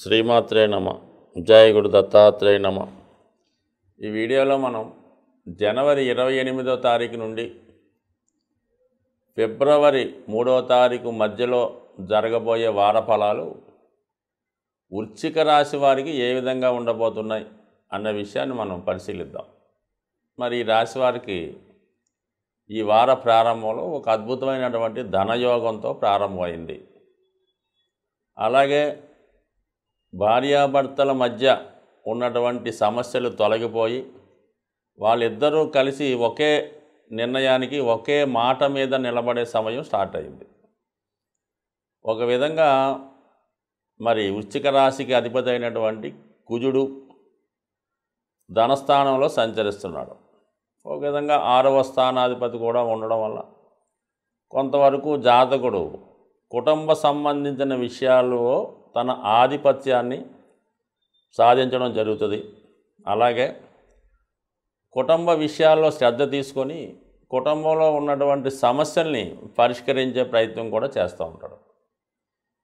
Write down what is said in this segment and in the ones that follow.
శ్రీమాత్రే నమ. జయ గురు దత్తాత్రేయ నమ. ఈ వీడియోలో మనం జనవరి 28వ తారీఖు నుండి ఫిబ్రవరి 3వ తారీఖు మధ్యలో జరగబోయే వార ఫలాలు వృశ్చిక రాశి వారికి ఏ విధంగా ఉండబోతున్నాయి అన్న విషయాన్ని మనం పరిశీలిద్దాం. మరి ఈ రాశి వారికి ఈ వార ప్రారంభంలో ఒక అద్భుతమైనటువంటి ధనయోగంతో ప్రారంభమైంది. అలాగే భార్యాభర్తల మధ్య ఉన్నటువంటి సమస్యలు తొలగిపోయి వాళ్ళిద్దరూ కలిసి ఒకే నిర్ణయానికి ఒకే మాట మీద నిలబడే సమయం స్టార్ట్ అయింది. ఒక విధంగా మరి వృశ్చిక రాశికి అధిపతి అయినటువంటి కుజుడు ధనస్థానంలో సంచరిస్తున్నాడు. ఒక విధంగా 6వ స్థానాధిపతి కూడా ఉండడం వల్ల కొంతవరకు జాతకుడు కుటుంబ సంబంధించిన విషయాల్లో తన ఆధిపత్యాన్ని సాధించడం జరుగుతుంది. అలాగే కుటుంబ విషయాల్లో శ్రద్ధ తీసుకొని కుటుంబంలో ఉన్నటువంటి సమస్యల్ని పరిష్కరించే ప్రయత్నం కూడా చేస్తూ ఉంటాడు.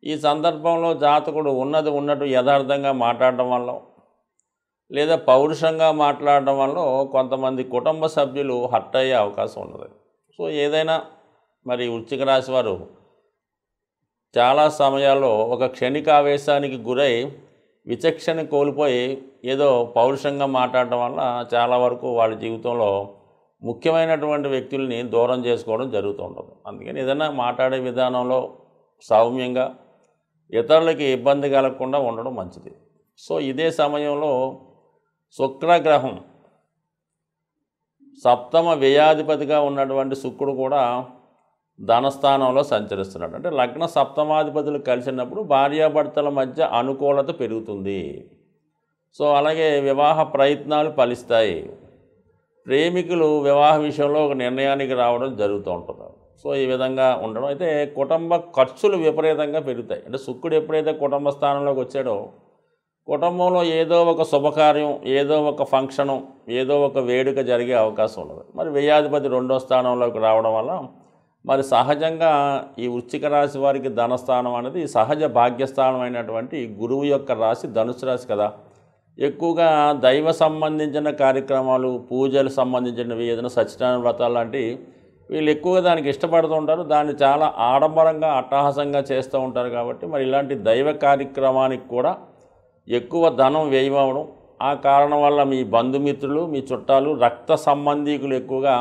ఈ సందర్భంలో జాతకుడు ఉన్నది ఉన్నట్టు యథార్థంగా మాట్లాడడం వల్ల లేదా పౌరుషంగా మాట్లాడడం వల్ల కొంతమంది కుటుంబ సభ్యులు హర్ట్ అయ్యే అవకాశం ఉన్నది. సో ఏదైనా మరి వృశ్చిక రాశి వారు చాలా సమయాల్లో ఒక క్షణికావేశానికి గురై విచక్షణ కోల్పోయి ఏదో పౌరుషంగా మాట్లాడడం వల్ల చాలా వరకు వాళ్ళ జీవితంలో ముఖ్యమైనటువంటి వ్యక్తుల్ని దూరం చేసుకోవడం జరుగుతూ ఉంటుంది. అందుకని ఏదైనా మాట్లాడే విధానంలో సౌమ్యంగా ఇతరులకి ఇబ్బంది కలగకుండా ఉండడం మంచిది. సో ఇదే సమయంలో శుక్రగ్రహం సప్తమ వ్యయాధిపతిగా ఉన్నటువంటి శుక్రుడు కూడా ధనస్థానంలో సంచరిస్తున్నాడు. అంటే లగ్న సప్తమాధిపతులు కలిసినప్పుడు భార్యాభర్తల మధ్య అనుకూలత పెరుగుతుంది. సో అలాగే వివాహ ప్రయత్నాలు ఫలిస్తాయి. ప్రేమికులు వివాహ విషయంలో ఒక నిర్ణయానికి రావడం జరుగుతూ ఉంటుంది. సో ఈ విధంగా ఉండడం అయితే కుటుంబ ఖర్చులు విపరీతంగా పెరుగుతాయి. అంటే శుక్రుడు ఎప్పుడైతే కుటుంబ స్థానంలోకి వచ్చాడో కుటుంబంలో ఏదో ఒక శుభకార్యం, ఏదో ఒక ఫంక్షను, ఏదో ఒక వేడుక జరిగే అవకాశం ఉండదు. మరి వ్యయాధిపతి 2వ స్థానంలోకి రావడం వల్ల మరి సహజంగా ఈ వృశ్చిక రాశి వారికి ధనస్థానం అనేది సహజ భాగ్యస్థానం అయినటువంటి గురువు యొక్క రాశి ధనుసు రాశి కదా. ఎక్కువగా దైవ సంబంధించిన కార్యక్రమాలు, పూజలు సంబంధించినవి, ఏదైనా సత్యనారాయణ వ్రతాలు లాంటి వీళ్ళు ఎక్కువగా దానికి ఇష్టపడుతూ ఉంటారు. దాన్ని చాలా ఆడంబరంగా అట్టహాసంగా చేస్తూ ఉంటారు. కాబట్టి మరి ఇలాంటి దైవ కార్యక్రమానికి కూడా ఎక్కువ ధనం వ్యయమవడం, ఆ కారణం వల్ల మీ బంధుమిత్రులు, మీ చుట్టాలు, రక్త సంబంధీకులు ఎక్కువగా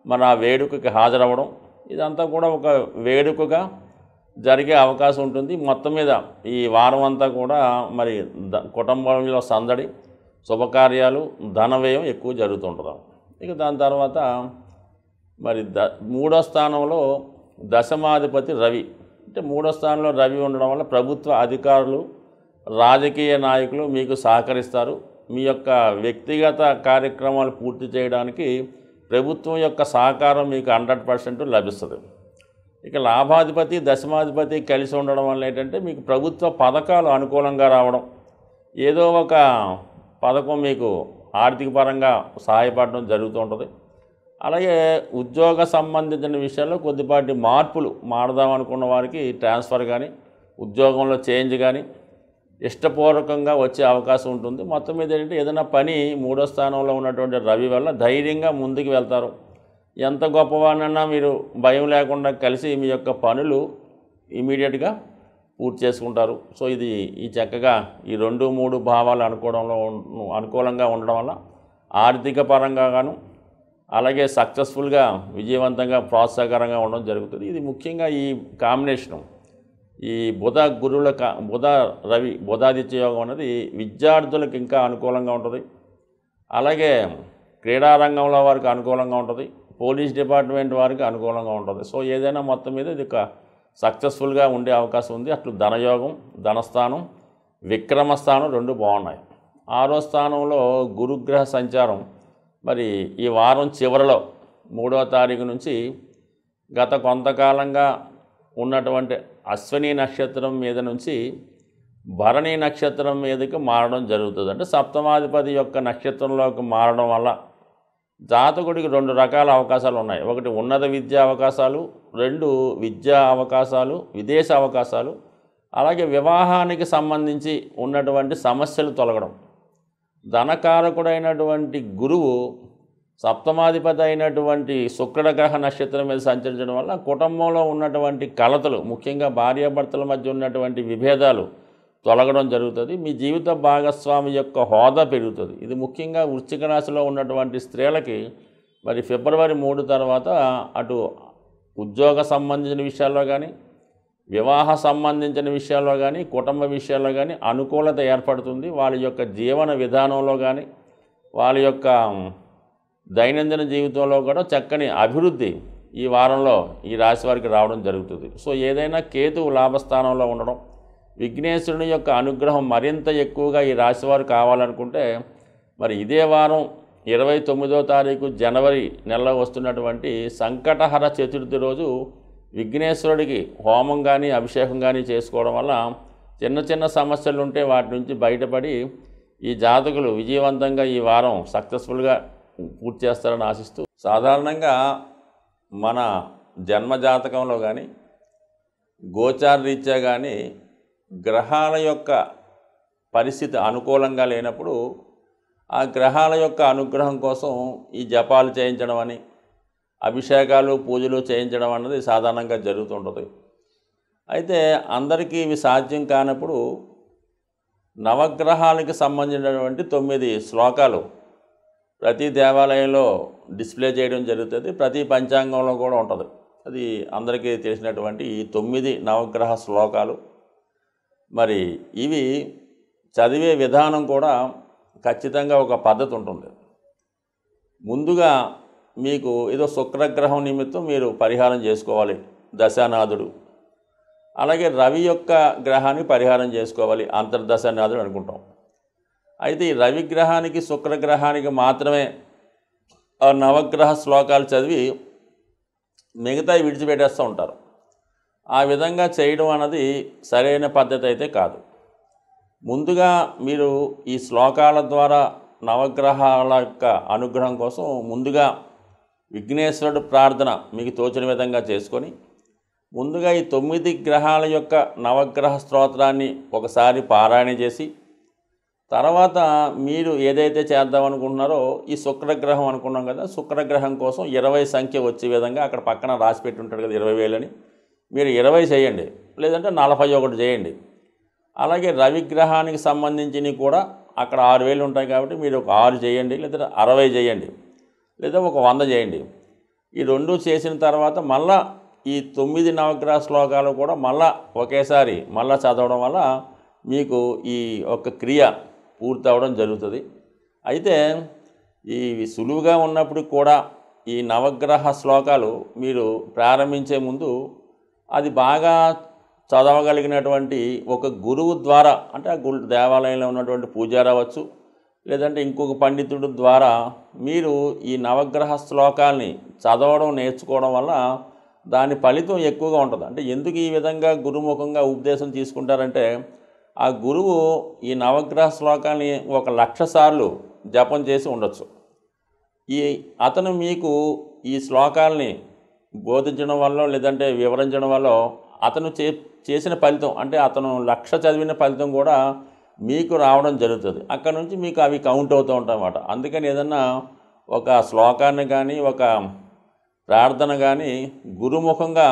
మన ఆ వేడుకకి హాజరవ్వడం, ఇదంతా కూడా ఒక వేడుకగా జరిగే అవకాశం ఉంటుంది. మొత్తం మీద ఈ వారం అంతా కూడా మరి కుటుంబంలో సందడి, శుభకార్యాలు, ధన వ్యయం ఎక్కువ జరుగుతుంటుంది. ఇక దాని తర్వాత మరి 3వ స్థానంలో దశమాధిపతి రవి. అంటే 3వ స్థానంలో రవి ఉండడం వల్ల ప్రభుత్వ అధికారులు, రాజకీయ నాయకులు మీకు సహకరిస్తారు. మీ యొక్క వ్యక్తిగత కార్యక్రమాలు పూర్తి చేయడానికి ప్రభుత్వం యొక్క సహకారం మీకు 100% లభిస్తుంది. ఇక లాభాధిపతి, దశమాధిపతి కలిసి ఉండడం వల్ల ఏంటంటే మీకు ప్రభుత్వ పథకాలు అనుకూలంగా రావడం, ఏదో ఒక పథకం మీకు ఆర్థిక పరంగా సహాయపడడం జరుగుతూ ఉంటుంది. అలాగే ఉద్యోగ సంబంధించిన విషయాల్లో కొద్దిపాటి మార్పులు మారదాం అనుకున్న వారికి ట్రాన్స్ఫర్ కానీ, ఉద్యోగంలో చేంజ్ కానీ ఇష్టపూర్వకంగా వచ్చే అవకాశం ఉంటుంది. మొత్తం మీద ఏంటంటే ఏదైనా పని 3వ స్థానంలో ఉన్నటువంటి రవి వల్ల ధైర్యంగా ముందుకు వెళ్తారు. ఎంత గొప్పవాడినన్నా మీరు భయం లేకుండా కలిసి మీ యొక్క పనులు ఇమీడియట్గా పూర్తి చేసుకుంటారు. సో ఇది ఈ చక్కగా ఈ 2, 3 భావాలు అనుకూలంగా ఉండడం వల్ల ఆర్థిక పరంగా గాను అలాగే సక్సెస్ఫుల్గా విజయవంతంగా ప్రోత్సాహకరంగా ఉండడం జరుగుతుంది. ఇది ముఖ్యంగా ఈ కాంబినేషను ఈ బుధ రవి బుధాదిత్య యోగం అనేది విద్యార్థులకు ఇంకా అనుకూలంగా ఉంటుంది. అలాగే క్రీడారంగంలో వారికి అనుకూలంగా ఉంటుంది. పోలీస్ డిపార్ట్మెంట్ వారికి అనుకూలంగా ఉంటుంది. సో ఏదైనా మొత్తం మీద ఇది ఒక సక్సెస్ఫుల్గా ఉండే అవకాశం ఉంది. అట్లు ధనయోగం, ధనస్థానం, విక్రమస్థానం 2 బాగున్నాయి. 6వ స్థానంలో గురుగ్రహ సంచారం మరి ఈ వారం చివరిలో 3వ తారీఖు నుంచి గత కొంతకాలంగా ఉన్నటువంటి అశ్విని నక్షత్రం మీద నుంచి భరణి నక్షత్రం మీదకి మారడం జరుగుతుంది. అంటే సప్తమాధిపతి యొక్క నక్షత్రంలోకి మారడం వల్ల జాతకుడికి 2 రకాల అవకాశాలు ఉన్నాయి. ఒకటి ఉన్నత విద్యా అవకాశాలు, 2 విద్యా అవకాశాలు, విదేశ అవకాశాలు, అలాగే వివాహానికి సంబంధించి ఉన్నటువంటి సమస్యలు తొలగడం. ధనకారకుడైనటువంటి గురువు సప్తమాధిపతి అయినటువంటి శుక్రగ్రహ నక్షత్రం మీద సంచరించడం వల్ల కుటుంబంలో ఉన్నటువంటి కలతలు, ముఖ్యంగా భార్యాభర్తల మధ్య ఉన్నటువంటి విభేదాలు తొలగడం జరుగుతుంది. మీ జీవిత భాగస్వామి యొక్క హోదా పెరుగుతుంది. ఇది ముఖ్యంగా వృశ్చిక రాశిలో ఉన్నటువంటి స్త్రీలకి మరి ఫిబ్రవరి 3 తర్వాత అటు ఉద్యోగ సంబంధించిన విషయాల్లో కానీ, వివాహ సంబంధించిన విషయాల్లో కానీ, కుటుంబ విషయాల్లో కానీ అనుకూలత ఏర్పడుతుంది. వాళ్ళ యొక్క జీవన విధానంలో కానీ, వాళ్ళ యొక్క దైనందిన జీవితంలో కూడా చక్కని అభివృద్ధి ఈ వారంలో ఈ రాశి వారికి రావడం జరుగుతుంది. సో ఏదైనా కేతువు లాభస్థానంలో ఉండడం, విఘ్నేశ్వరుని యొక్క అనుగ్రహం మరింత ఎక్కువగా ఈ రాశివారు కావాలనుకుంటే మరి ఇదే వారం 29వ తారీఖు జనవరి నెలలో వస్తున్నటువంటి సంకటహర చతుర్థి రోజు విఘ్నేశ్వరుడికి హోమం కానీ అభిషేకం కానీ చేసుకోవడం వల్ల చిన్న చిన్న సమస్యలు ఉంటే వాటి నుంచి బయటపడి ఈ జాతకులు విజయవంతంగా ఈ వారం సక్సెస్ఫుల్గా పూర్తి చేస్తారని ఆశిస్తూ, సాధారణంగా మన జన్మ జాతకంలో కానీ గోచార రీత్యా కానీ గ్రహాల యొక్క పరిస్థితి అనుకూలంగా లేనప్పుడు ఆ గ్రహాల యొక్క అనుగ్రహం కోసం ఈ జపాలు చేయించడం అని, అభిషేకాలు పూజలు చేయించడం అన్నది సాధారణంగా జరుగుతుంటుంది. అయితే అందరికీ ఇవి సాధ్యం కానప్పుడు నవగ్రహాలకి సంబంధించినటువంటి 9 శ్లోకాలు ప్రతి దేవాలయంలో డిస్ప్లే చేయడం జరుగుతుంది. ప్రతి పంచాంగంలో కూడా ఉంటుంది. అది అందరికీ తెలిసినటువంటి ఈ 9 నవగ్రహ శ్లోకాలు. మరి ఇవి చదివే విధానం కూడా ఖచ్చితంగా ఒక పద్ధతి ఉంటుంది. ముందుగా మీకు ఏదో శుక్రగ్రహం నిమిత్తం మీరు పరిహారం చేసుకోవాలి, దశానాథుడు. అలాగే రవి యొక్క గ్రహాన్ని పరిహారం చేసుకోవాలి, అంతర్దశానాథుడు అనుకుంటాం. అయితే ఈ రవి గ్రహానికి శుక్రగ్రహానికి మాత్రమే ఆ నవగ్రహ శ్లోకాలు చదివి మిగతావి విడిచిపెట్టేస్తూ ఉంటారు. ఆ విధంగా చేయడం అన్నది సరైన పద్ధతి అయితే కాదు. ముందుగా మీరు ఈ శ్లోకాల ద్వారా నవగ్రహాల యొక్క అనుగ్రహం కోసం ముందుగా విఘ్నేశ్వరుడు ప్రార్థన మీకు తోచిన విధంగా చేసుకొని, ముందుగా ఈ 9 గ్రహాల యొక్క నవగ్రహ స్తోత్రాన్ని ఒకసారి పారాయణ చేసి, తర్వాత మీరు ఏదైతే చేద్దామనుకుంటున్నారో ఈ శుక్రగ్రహం అనుకున్నాం కదా, శుక్రగ్రహం కోసం 20 సంఖ్య వచ్చే విధంగా అక్కడ పక్కన రాసి పెట్టి ఉంటాడు కదా 20,000 అని, మీరు 20 చేయండి, లేదంటే 41 చేయండి. అలాగే రవిగ్రహానికి సంబంధించినవి కూడా అక్కడ 6,000 ఉంటాయి కాబట్టి మీరు ఒక 6 చేయండి, లేదా 60 చేయండి, లేదా ఒక 100 చేయండి. ఈ రెండు చేసిన తర్వాత మళ్ళా ఈ 9 నవగ్రహ శ్లోకాలు కూడా మళ్ళా ఒకేసారి మళ్ళా చదవడం వల్ల మీకు ఈ ఒక క్రియ పూర్తి అవ్వడం జరుగుతుంది. అయితే ఈ సులువుగా ఉన్నప్పుడు కూడా ఈ నవగ్రహ శ్లోకాలు మీరు ప్రారంభించే ముందు అది బాగా చదవగలిగినటువంటి ఒక గురువు ద్వారా, అంటే ఆ దేవాలయంలో ఉన్నటువంటి పూజారి అవ్వచ్చు, లేదంటే ఇంకొక పండితుడు ద్వారా మీరు ఈ నవగ్రహ శ్లోకాల్ని చదవడం నేర్చుకోవడం వల్ల దాని ఫలితం ఎక్కువగా ఉంటుంది. అంటే ఎందుకు ఈ విధంగా గురుముఖంగా ఉపదేశం తీసుకుంటారంటే, ఆ గురువు ఈ నవగ్రహ శ్లోకాల్ని 1,00,000 సార్లు జపం చేసి ఉండొచ్చు. అతను మీకు ఈ శ్లోకాల్ని బోధించడం వల్ల లేదంటే వివరించడం వల్ల అతను చేసిన ఫలితం, అంటే అతను 1,00,000 చదివిన ఫలితం కూడా మీకు రావడం జరుగుతుంది. అక్కడ నుంచి మీకు అవి కౌంట్ అవుతూ ఉంటాయి అన్నమాట. అందుకని ఏదన్నా ఒక శ్లోకాన్ని కానీ ఒక ప్రార్థన కానీ గురుముఖంగా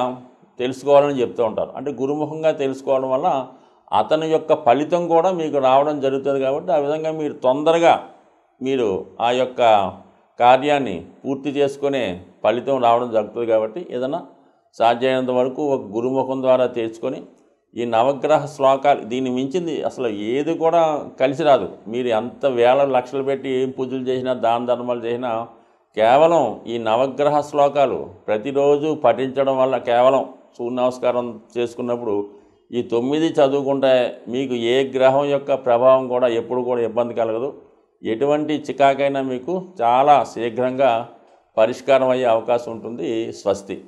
తెలుసుకోవాలని చెప్తూ ఉంటారు. అంటే గురుముఖంగా తెలుసుకోవడం వల్ల అతని యొక్క ఫలితం కూడా మీకు రావడం జరుగుతుంది. కాబట్టి ఆ విధంగా మీరు తొందరగా మీరు ఆ యొక్క కార్యాన్ని పూర్తి చేసుకునే ఫలితం రావడం జరుగుతుంది. కాబట్టి ఏదైనా సాధ్యమైనంత వరకు ఒక గురుముఖం ద్వారా తెచ్చుకొని ఈ నవగ్రహ శ్లోకాలు, దీన్ని మించింది అసలు ఏది కూడా కలిసి రాదు. మీరు ఎంత వేల లక్షలు పెట్టి ఏం పూజలు చేసినా దాన ధర్మాలు చేసినా కేవలం ఈ నవగ్రహ శ్లోకాలు ప్రతిరోజు పఠించడం వల్ల, కేవలం సూర్య నమస్కారం చేసుకున్నప్పుడు ఈ 9 చదువుకుంటే మీకు ఏ గ్రహం యొక్క ప్రభావం కూడా ఎప్పుడు కూడా ఇబ్బంది కలగదు. ఎటువంటి చికాకైనా మీకు చాలా శీఘ్రంగా పరిష్కారం అయ్యే అవకాశం ఉంటుంది. స్వస్తి.